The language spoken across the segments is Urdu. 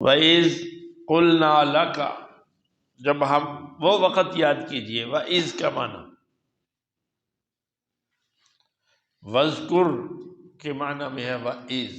وَإِذْ قُلْنَا لَكَ، جب ہم وہ وقت یاد کیجئے. وَإِذْ کا معنی وَذْكُر کے معنی میں ہے. وَإِذْ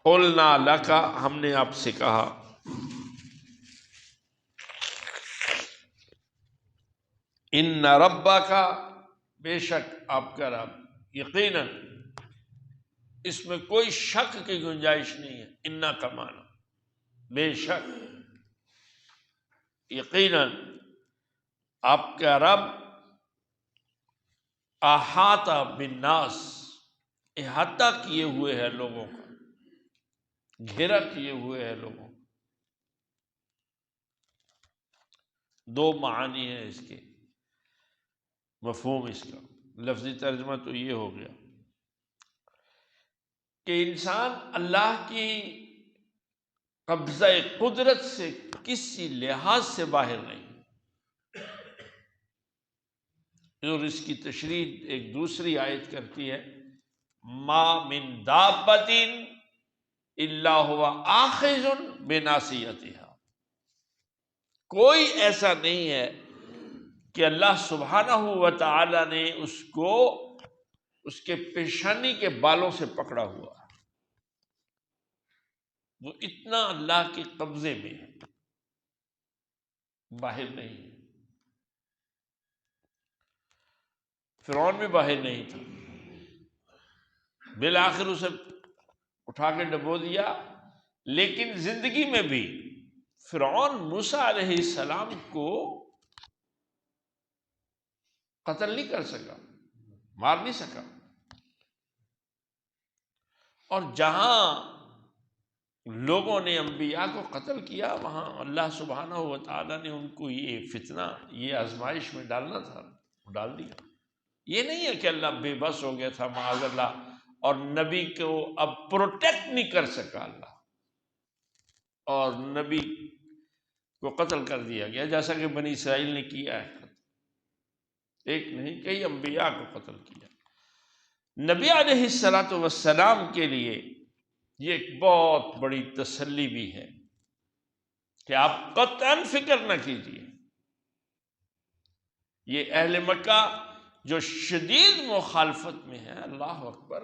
قُلْنَا لَكَ، ہم نے آپ سے کہا. اِنَّ رَبَّكَ، بے شک آپ کا رب. یقیناً اس میں کوئی شک کی گنجائش نہیں ہے. اِنَّا کا معنی بے شک، یقیناً آپ کا رب احاطہ بالناس، احاطہ کیے ہوئے ہے لوگوں کا، گھیرا کیے ہوئے ہے لوگوں کا. دو معانی ہیں اس کے، مفہوم اس کا. لفظی ترجمہ تو یہ ہو گیا کہ انسان اللہ کی قبضہ قدرت سے کسی لحاظ سے باہر نہیں. اور اس کی تشریح ایک دوسری آیت کرتی ہے، ما من دابۃ الا هو آخذ بناصیتها. کوئی ایسا نہیں ہے کہ اللہ سبحانہ و تعالی نے اس کو اس کے پیشانی کے بالوں سے پکڑا ہوا ہے. وہ اتنا اللہ کے قبضے میں ہے، باہر نہیں ہے. فرعون بھی باہر نہیں تھا، بالآخر اسے اٹھا کے ڈبو دیا. لیکن زندگی میں بھی فرعون موسیٰ علیہ السلام کو قتل نہیں کر سکا، مار نہیں سکا. اور جہاں لوگوں نے انبیاء کو قتل کیا، وہاں اللہ سبحانہ و تعالیٰ نے ان کو یہ فتنہ، یہ آزمائش میں ڈالنا تھا، ڈال دیا. یہ نہیں ہے کہ اللہ بے بس ہو گیا تھا معاذ اللہ اور نبی کو اب پروٹیکٹ نہیں کر سکا اللہ، اور نبی کو قتل کر دیا گیا جیسا کہ بنی اسرائیل نے کیا ہے. ایک نہیں، کئی انبیاء کو قتل کیا. نبی علیہ السلام کے لیے یہ ایک بہت بڑی تسلی بھی ہے کہ آپ قطعاً فکر نہ کیجیے. یہ اہل مکہ جو شدید مخالفت میں ہے، اللہ اکبر،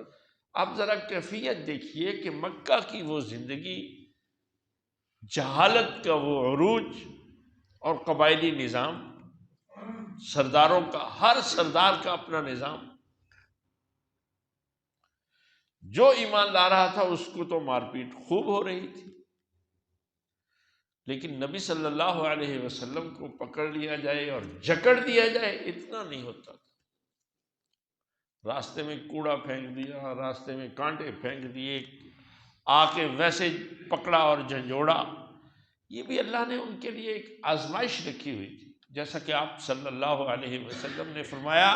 آپ ذرا کیفیت دیکھیے کہ مکہ کی وہ زندگی، جہالت کا وہ عروج اور قبائلی نظام، سرداروں کا، ہر سردار کا اپنا نظام. جو ایمان لا رہا تھا اس کو تو مار پیٹ خوب ہو رہی تھی، لیکن نبی صلی اللہ علیہ وسلم کو پکڑ لیا جائے اور جکڑ دیا جائے، اتنا نہیں ہوتا تھا. راستے میں کوڑا پھینک دیا، راستے میں کانٹے پھینک دیے، آ کے ویسے پکڑا اور جھنجھوڑا. یہ بھی اللہ نے ان کے لیے ایک آزمائش رکھی ہوئی تھی. جیسا کہ آپ صلی اللہ علیہ وسلم نے فرمایا،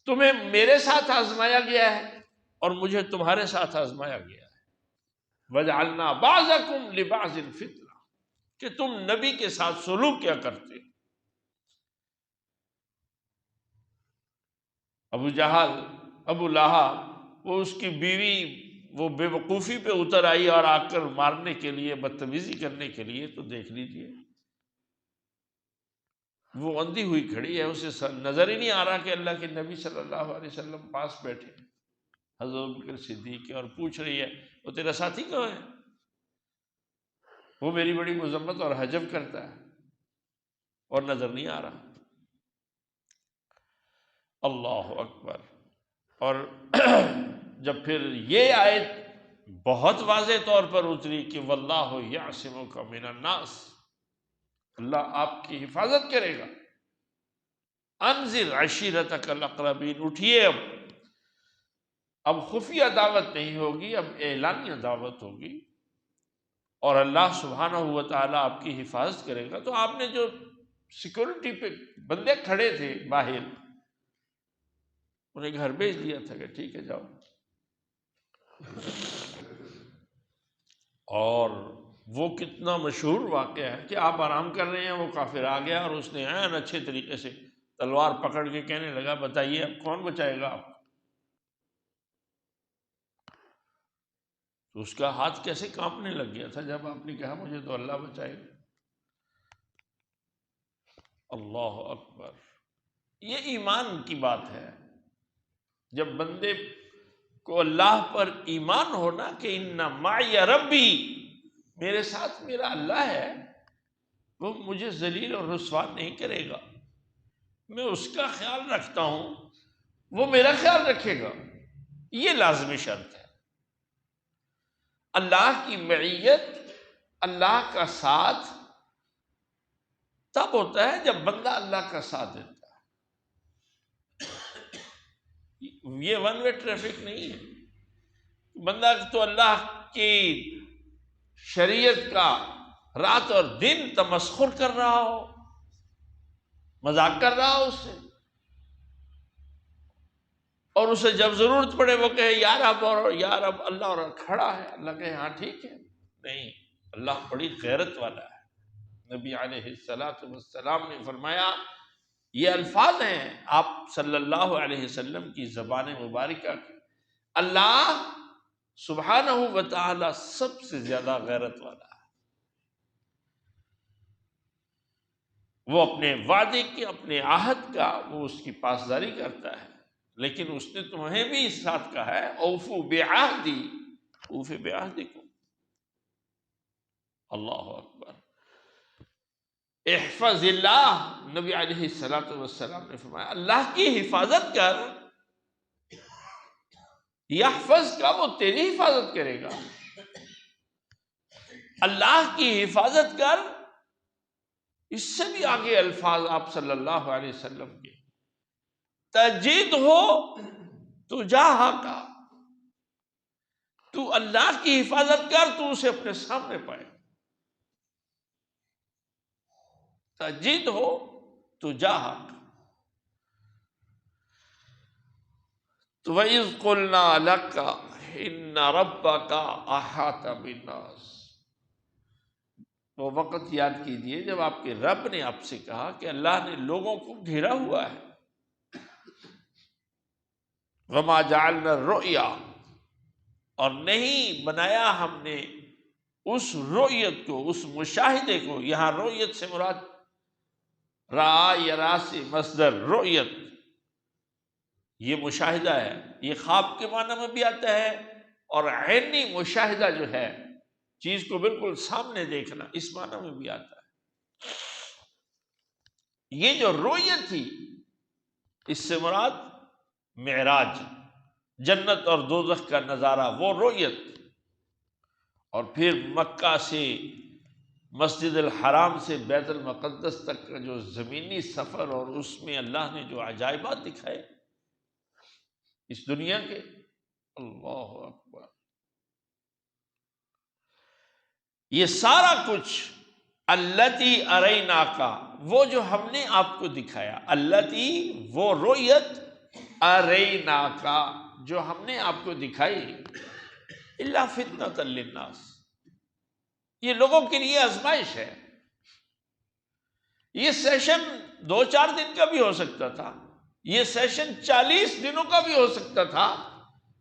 تمہیں میرے ساتھ آزمایا گیا ہے اور مجھے تمہارے ساتھ آزمایا گیا ہے. وَجَعَلْنَا بَعْضَكُمْ لِبَعْضٍ فِتْنَةً، کہ تم نبی کے ساتھ سلوک کیا کرتے. ابو جہل، ابو لہب، وہ اس کی بیوی وہ بے وقوفی پہ اتر آئی اور آ کر مارنے کے لیے، بدتمیزی کرنے کے لیے. تو دیکھ لیجیے، وہ اندھی ہوئی کھڑی ہے، اسے نظر ہی نہیں آ رہا کہ اللہ کے نبی صلی اللہ علیہ وسلم پاس بیٹھے حضرت بکر صدیق کے، اور پوچھ رہی ہے وہ تیرا ساتھی کہاں ہے؟ وہ میری بڑی مذمت اور حجب کرتا ہے اور نظر نہیں آ رہا. اللہ اکبر. اور جب پھر یہ آیت بہت واضح طور پر اتری کہ واللہ یعصمک من الناس، اللہ آپ کی حفاظت کرے گا. انذر عشیرتک الاقربین، اٹھیے، اب خفیہ دعوت نہیں ہوگی، اب اعلانیہ دعوت ہوگی، اور اللہ سبحانہ و تعالیٰ آپ کی حفاظت کرے گا. تو آپ نے جو سیکورٹی پہ بندے کھڑے تھے باہر، انہیں گھر بھیج دیا تھا کہ ٹھیک ہے جاؤ. اور وہ کتنا مشہور واقعہ ہے کہ آپ آرام کر رہے ہیں، وہ کافر آ گیا اور اس نے عین اچھے طریقے سے تلوار پکڑ کے کہنے لگا بتائیے اب کون بچائے گا آپ. تو اس کا ہاتھ کیسے کانپنے لگ گیا تھا جب آپ نے کہا مجھے تو اللہ بچائے گا۔ اللہ اکبر، یہ ایمان کی بات ہے۔ جب بندے کو اللہ پر ایمان ہونا کہ ان معی ربی، میرے ساتھ میرا اللہ ہے، وہ مجھے ذلیل اور رسوا نہیں کرے گا، میں اس کا خیال رکھتا ہوں، وہ میرا خیال رکھے گا، یہ لازمی شرط ہے۔ اللہ کی معیت، اللہ کا ساتھ تب ہوتا ہے جب بندہ اللہ کا ساتھ دیتا ہے۔ یہ ون وے ٹریفک نہیں ہے۔ بندہ تو اللہ کی شریعت کا رات اور دن تمسخر کر رہا ہو، مذاق کر رہا ہو اس سے، اور اسے جب ضرورت پڑے وہ کہے یا رب، اور یا رب اللہ اور کھڑا ہے، اللہ کہے ہاں ٹھیک ہے۔ نہیں، اللہ بڑی غیرت والا ہے۔ نبی علیہ السلام نے فرمایا، یہ الفاظ ہیں آپ صلی اللہ علیہ وسلم کی زبان مبارکہ کی، اللہ سبحانہ و تعالی سب سے زیادہ غیرت والا ہے۔ وہ اپنے وعدے کی، اپنے عہد کا وہ اس کی پاسداری کرتا ہے، لیکن اس نے تمہیں بھی اس ساتھ کہا ہے اوفو بعہدی، اوف بعہدکم۔ اللہ اکبر۔ احفظ اللہ، نبی علیہ السلام نے فرمایا اللہ کی حفاظت کر، یحفظ کا، وہ تیری حفاظت کرے گا۔ اللہ کی حفاظت کر، اس سے بھی آگے الفاظ آپ صلی اللہ علیہ وسلم کے، تجد ہو تجاہ کا، تو اللہ کی حفاظت کر تو اسے اپنے سامنے پائے، تجد ہو تجاہ کا۔ تو وَإِذْ قُلْنَا لَكَ إِنَّ رَبَّكَ أَحَاطَ بِالنَّاسِ، وہ وقت یاد کیجئے جب آپ کے رب نے آپ سے کہا کہ اللہ نے لوگوں کو گھیرا ہوا ہے۔ وَمَا جَعَلْنَا الرُّؤْيَا، اور نہیں بنایا ہم نے اس رؤیت کو، اس مشاہدے کو، یہاں رؤیت سے مراد رأى یرا سے مصدر رؤیت، یہ مشاہدہ ہے، یہ خواب کے معنی میں بھی آتا ہے، اور عینی مشاہدہ جو ہے چیز کو بالکل سامنے دیکھنا، اس معنی میں بھی آتا ہے۔ یہ جو رؤیت تھی اس سے مراد معراج، جنت اور دوزخ کا نظارہ، وہ رؤیت، اور پھر مکہ سے مسجد الحرام سے بیت المقدس تک کا جو زمینی سفر، اور اس میں اللہ نے جو عجائبات دکھائے اس دنیا کے، اللہ اکبر، یہ سارا کچھ التی اریناک کا، وہ جو ہم نے آپ کو دکھایا، التی وہ رؤیت، اریناک کا جو ہم نے آپ کو دکھائی، الا فتنۃ للناس، یہ لوگوں کے لیے آزمائش ہے۔ یہ سیشن 2-4 دن کا بھی ہو سکتا تھا، یہ سیشن 40 دنوں کا بھی ہو سکتا تھا،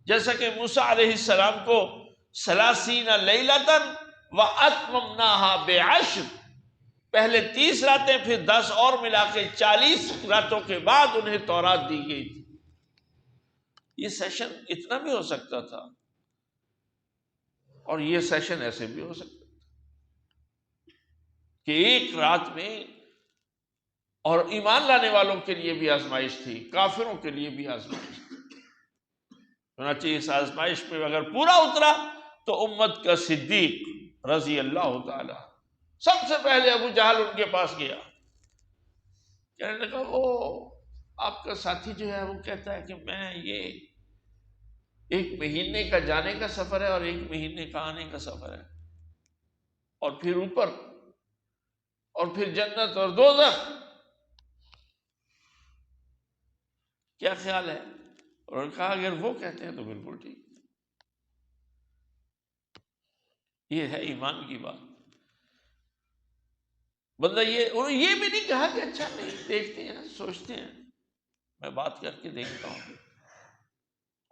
جیسا کہ موسیٰ علیہ السلام کو 30 لیلۃ واتممناها بعشر، پہلے 30 راتیں پھر 10 اور ملا کے 40 راتوں کے بعد انہیں تورات دی گئی تھی۔ یہ سیشن اتنا بھی ہو سکتا تھا، اور یہ سیشن ایسے بھی ہو سکتا تھا کہ ایک رات میں، اور ایمان لانے والوں کے لیے بھی آزمائش تھی، کافروں کے لیے بھی آزمائش تھی۔ چنانچہ اس آزمائش میں اگر پورا اترا تو امت کا صدیق رضی اللہ تعالی سب سے پہلے ابو جہل ان کے پاس گیا، کہنے لگا وہ آپ کا ساتھی جو ہے وہ کہتا ہے کہ میں یہ 1 مہینے کا جانے کا سفر ہے اور 1 مہینے کا آنے کا سفر ہے، اور پھر اوپر، اور پھر جنت اور دوزخ، کیا خیال ہے؟ اور انہوں نے کہا اگر وہ کہتے ہیں تو بالکل ٹھیک، یہ ہے ایمان کی بات۔ بندہ انہوں نے یہ بھی نہیں کہا کہ اچھا نہیں، دیکھتے ہیں، سوچتے ہیں، میں بات کر کے دیکھتا ہوں۔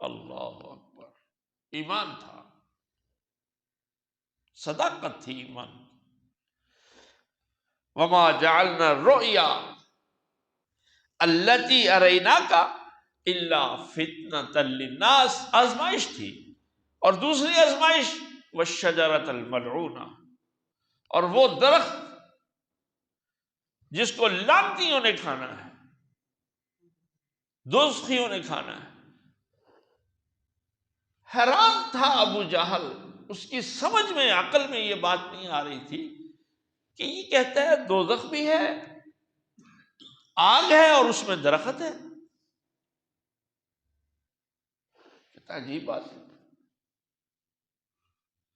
اللہ اکبر، ایمان تھا۔ صداقت تھی ایمان. وما جعلنا الرؤیا التی اریناک الا فتنۃ للناس، آزمائش تھی. اور دوسری آزمائش والشجرۃ الملعونہ، اور وہ درخت جس کو لعنتیوں نے کھانا ہے، دوزخیوں نے کھانا ہے. حیران تھا ابو جہل، اس کی سمجھ میں عقل میں یہ بات نہیں آ رہی تھی کہ یہ کہتا ہے دوزخ بھی ہے، آگ ہے، اور اس میں درخت ہے. کہتا عجیب بات ہے.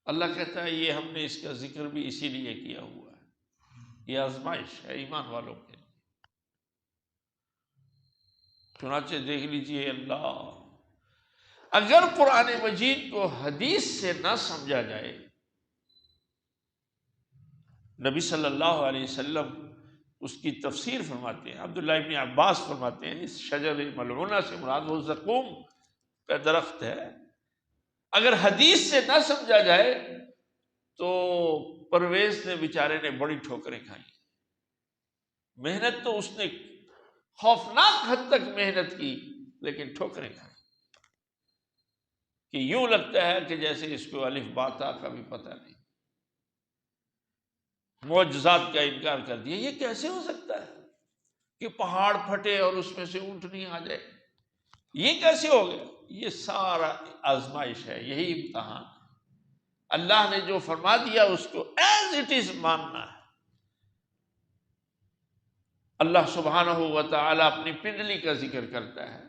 اللہ کہتا ہے یہ ہم نے اس کا ذکر بھی اسی لیے کیا ہوا ہے، یہ آزمائش ہے ایمان والوں کے. چنانچہ دیکھ لیجئے، اللہ اگر قرآن مجید کو حدیث سے نہ سمجھا جائے، نبی صلی اللہ علیہ وسلم اس کی تفسیر فرماتے ہیں، عبداللہ ابن عباس فرماتے ہیں اس شجر ملعونہ سے مراد وہ زقوم کا درخت ہے. اگر حدیث سے نہ سمجھا جائے تو پرویز نے بیچارے نے بڑی ٹھوکریں کھائیں. محنت تو اس نے خوفناک حد تک محنت کی، لیکن ٹھوکریں کھائیں کہ یوں لگتا ہے کہ جیسے اس کو الف با تا کا بھی پتہ نہیں. معجزات کا انکار کر دیا. یہ کیسے ہو سکتا ہے کہ پہاڑ پھٹے اور اس میں سے اونٹنی آ جائے؟ یہ کیسے ہو گیا؟ یہ سارا آزمائش ہے، یہی امتحان. اللہ نے جو فرما دیا اس کو ایز اٹ از ماننا ہے. اللہ سبحانہ و تعالی اپنی پنڈلی کا ذکر کرتا ہے،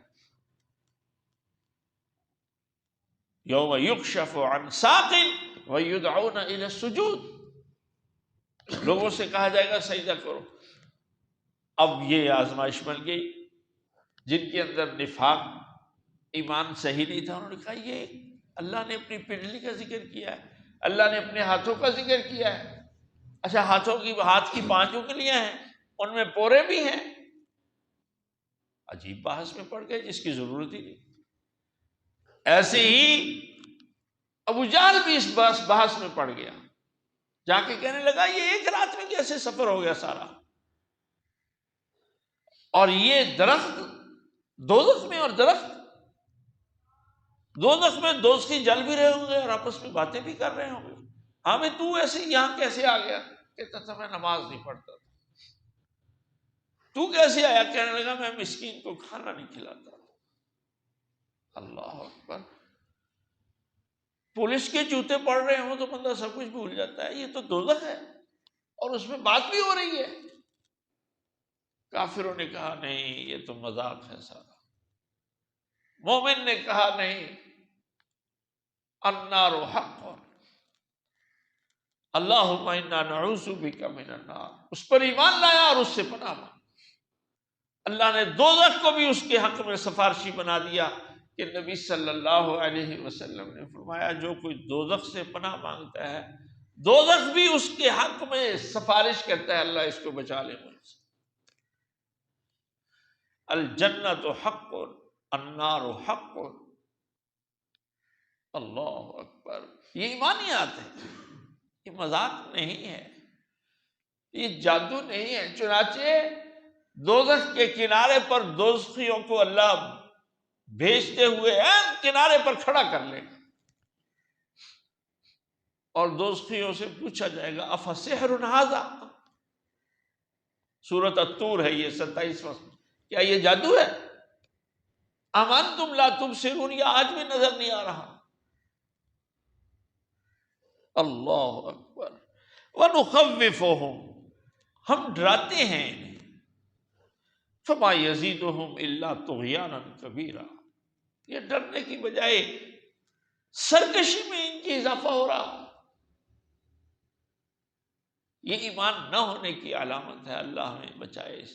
یوم یکشف عن ساق ویدعون الی السجود، لوگوں سے کہا جائے گا سجدہ کرو. اب یہ آزمائش بن گئی. جن کے اندر نفاق، ایمان صحیح نہیں تھا، انہوں نے کہا یہ اللہ نے اپنی پنڈلی کا ذکر کیا ہے، اللہ نے اپنے ہاتھوں کا ذکر کیا ہے. اچھا ہاتھ کی 5 انگلیاں ہیں، ان میں پورے بھی ہیں. عجیب بحث میں پڑ گئے جس کی ضرورت ہی نہیں. ایسے ہی ابو جہل بھی اس بحث میں پڑ گیا، جا کے کہنے لگا یہ ایک رات میں کیسے سفر ہو گیا سارا؟ اور یہ درخت دوزخ میں، اور درخت دوزخ میں دوزخی جل بھی رہے ہوں گے اور آپس میں باتیں بھی کر رہے ہوں گے. ہمیں تو ایسے یہاں کیسے آ گیا؟ کہتا تھا میں نماز نہیں پڑھتا تھا. تو کیسے آیا؟ کہنے لگا میں مسکین کو کھانا نہیں کھلاتا. اللہ اکبر. پولیس کے جوتے پڑ رہے ہوں تو بندہ سب کچھ بھول جاتا ہے. یہ تو دوزخ ہے اور اس میں بات بھی ہو رہی ہے. کافروں نے کہا نہیں یہ تو مذاق ہے سارا. مومن نے کہا نہیں، النار حق، اللہم انا نعوذ بک من النار. اس پر ایمان لایا اور اس سے پناہ مانگی. اللہ نے دوزخ کو بھی اس کے حق میں سفارشی بنا دیا کہ نبی صلی اللہ علیہ وسلم نے فرمایا جو کوئی دوزخ سے پناہ مانگتا ہے دوزخ بھی اس کے حق میں سفارش کرتا ہے، اللہ اس کو بچا لے مجھ سے. الجنت حق النار حق. اللہ اکبر. یہ ایمانیات ہے، یہ مذاق نہیں ہے، یہ جادو نہیں ہے. چنانچہ دوزخ کے کنارے پر دوزخیوں کو اللہ بھیجتے ہوئے کنارے پر کھڑا کر لے گا اور دوزخیوں سے پوچھا جائے گا افسحر ھذا. سورۃ الطور ہے یہ 27واں. کیا یہ جادو ہے؟ امنتم لا تبصرون، یا آج بھی نظر نہیں آ رہا؟ اللہ اکبر. ونخوفهم، ہم ڈراتے ہیں انہیں. فما یزیدهم الا طغیانا کبیرا، یہ ڈرنے کی بجائے سرکشی میں ان کی اضافہ ہو رہا. یہ ایمان نہ ہونے کی علامت ہے. اللہ ہمیں بچائے اس